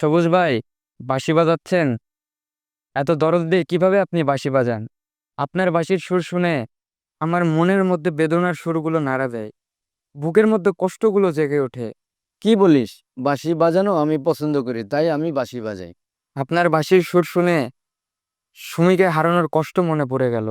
সবুজ ভাই, বাঁশি বাজাচ্ছেন? এত দরদ দিয়ে কিভাবে আপনি বাঁশি বাজান? আপনার বাঁশির সুর শুনে আমার মনের মধ্যে বেদনার সুরগুলো নাড়া দেয়, বুকের মধ্যে কষ্টগুলো জেগে ওঠে। কি বলিস? বাঁশি বাজানো আমি পছন্দ করি, তাই আমি বাঁশি বাজাই। আপনার বাঁশির সুর শুনে সুমিকে হারানোর কষ্ট মনে পড়ে গেল।